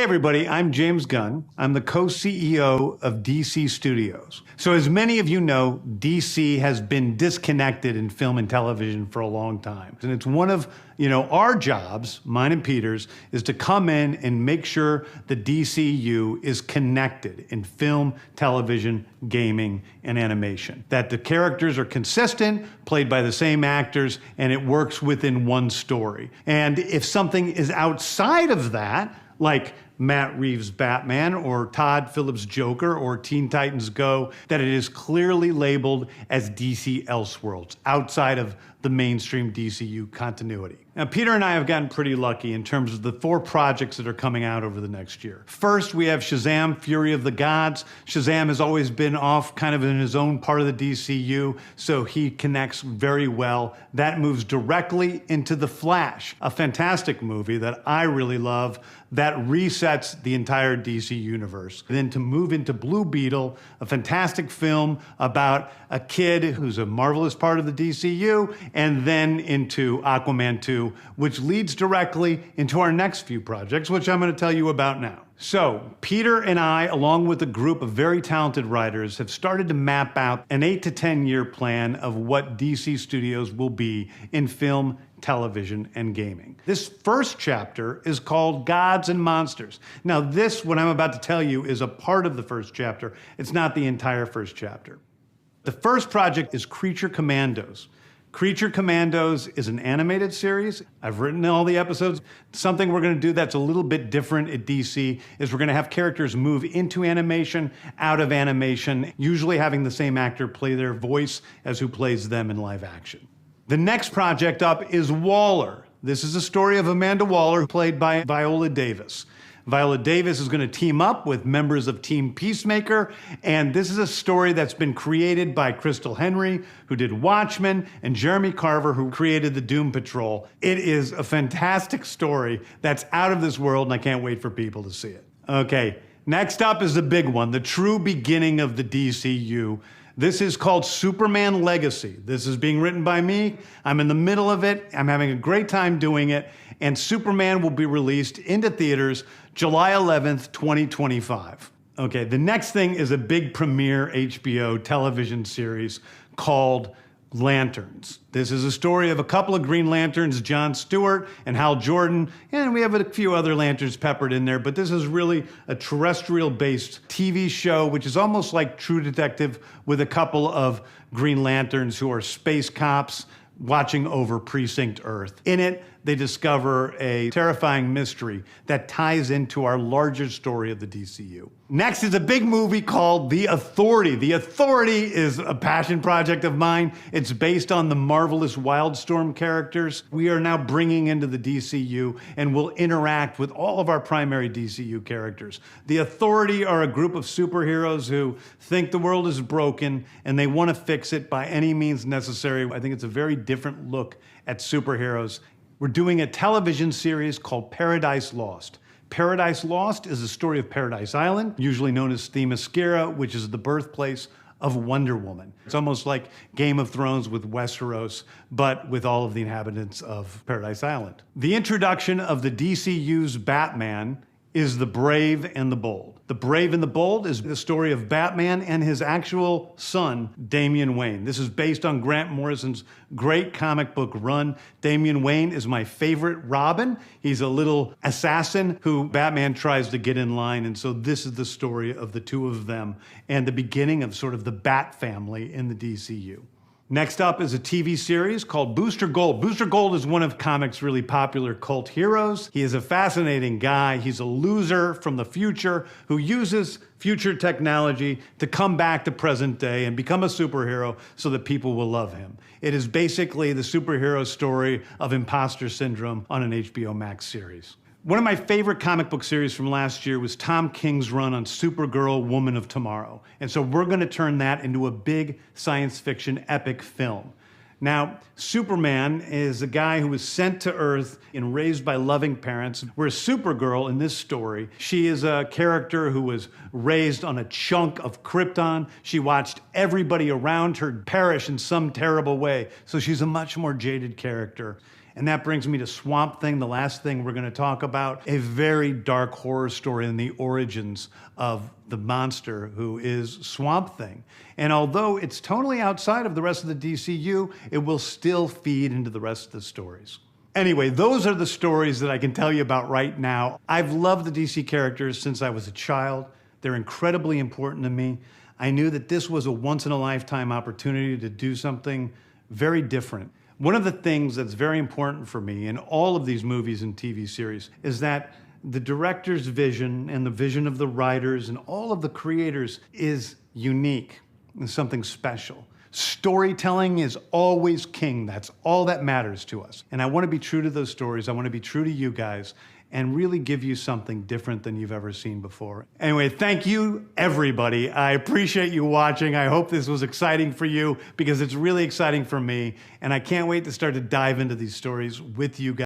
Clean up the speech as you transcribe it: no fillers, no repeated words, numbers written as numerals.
Hey everybody, I'm James Gunn. I'm the co-CEO of DC Studios. So as many of you know, DC has been disconnected in film and television for a long time. And it's one of, our jobs, mine and Peter's, is to come in and make sure the DCU is connected in film, television, gaming, and animation. That the characters are consistent, played by the same actors, and it works within one story. And if something is outside of that, like Matt Reeves' Batman or Todd Phillips' Joker or Teen Titans Go, that it is clearly labeled as DC Elseworlds, outside of the mainstream DCU continuity. Now, Peter and I have gotten pretty lucky in terms of the 4 projects that are coming out over the next year. First, we have Shazam! Fury of the Gods. Shazam has always been off kind of in his own part of the DCU, so he connects very well. That moves directly into The Flash, a fantastic movie that I really love that resets the entire DC universe. And then to move into Blue Beetle, a fantastic film about a kid who's a marvelous part of the DCU, and then into Aquaman 2, which leads directly into our next few projects, which I'm going to tell you about now. So, Peter and I, along with a group of very talented writers, have started to map out an 8 to 10 year plan of what DC Studios will be in film, television, and gaming. This first chapter is called Gods and Monsters. Now, this, what I'm about to tell you, is a part of the first chapter. It's not the entire first chapter. The first project is Creature Commandos. Creature Commandos is an animated series. I've written all the episodes. Something we're going to do that's a little bit different at DC is we're going to have characters move into animation, out of animation, usually having the same actor play their voice as who plays them in live action. The next project up is Waller. This is a story of Amanda Waller, played by Viola Davis. Viola Davis is going to team up with members of Team Peacemaker, and this is a story that's been created by Crystal Henry, who did Watchmen, and Jeremy Carver, who created the Doom Patrol. It is a fantastic story that's out of this world, and I can't wait for people to see it. Okay, next up is the big one, the true beginning of the DCU. This is called Superman Legacy. This is being written by me. I'm in the middle of it. I'm having a great time doing it. And Superman will be released into theaters July 11th, 2025. Okay, the next thing is a big premiere HBO television series called Lanterns. This is a story of a couple of Green Lanterns, John Stewart and Hal Jordan, and we have a few other Lanterns peppered in there, but this is really a terrestrial-based TV show, which is almost like True Detective with a couple of Green Lanterns who are space cops watching over Precinct Earth. In it, they discover a terrifying mystery that ties into our larger story of the DCU. Next is a big movie called The Authority. The Authority is a passion project of mine. It's based on the marvelous Wildstorm characters we are now bringing into the DCU and will interact with all of our primary DCU characters. The Authority are a group of superheroes who think the world is broken and they want to fix it by any means necessary. I think it's a very different look at superheroes. We're doing a television series called Paradise Lost. Paradise Lost is the story of Paradise Island, usually known as Themyscira, which is the birthplace of Wonder Woman. It's almost like Game of Thrones with Westeros, but with all of the inhabitants of Paradise Island. The introduction of the DCU's Batman is The Brave and the Bold. The Brave and the Bold is the story of Batman and his actual son, Damian Wayne. This is based on Grant Morrison's great comic book run. Damian Wayne is my favorite Robin. He's a little assassin who Batman tries to get in line, and so this is the story of the two of them and the beginning of sort of the Bat family in the DCU. Next up is a TV series called Booster Gold. Booster Gold is one of comics' really popular cult heroes. He is a fascinating guy. He's a loser from the future who uses future technology to come back to present day and become a superhero so that people will love him. It is basically the superhero story of imposter syndrome on an HBO Max series. One of my favorite comic book series from last year was Tom King's run on Supergirl, Woman of Tomorrow. And so we're going to turn that into a big science fiction epic film. Now, Superman is a guy who was sent to Earth and raised by loving parents, whereas Supergirl in this story, she is a character who was raised on a chunk of Krypton. She watched everybody around her perish in some terrible way, so she's a much more jaded character. And that brings me to Swamp Thing, the last thing we're going to talk about, a very dark horror story in the origins of the monster who is Swamp Thing. And although it's totally outside of the rest of the DCU, it will still feed into the rest of the stories. Anyway, those are the stories that I can tell you about right now. I've loved the DC characters since I was a child. They're incredibly important to me. I knew that this was a once-in-a-lifetime opportunity to do something very different. One of the things that's very important for me in all of these movies and TV series is that the director's vision and the vision of the writers and all of the creators is unique and something special. Storytelling is always king. That's all that matters to us. And I want to be true to those stories. I want to be true to you guys and really give you something different than you've ever seen before. Anyway, thank you, everybody. I appreciate you watching. I hope this was exciting for you because it's really exciting for me. And I can't wait to start to dive into these stories with you guys.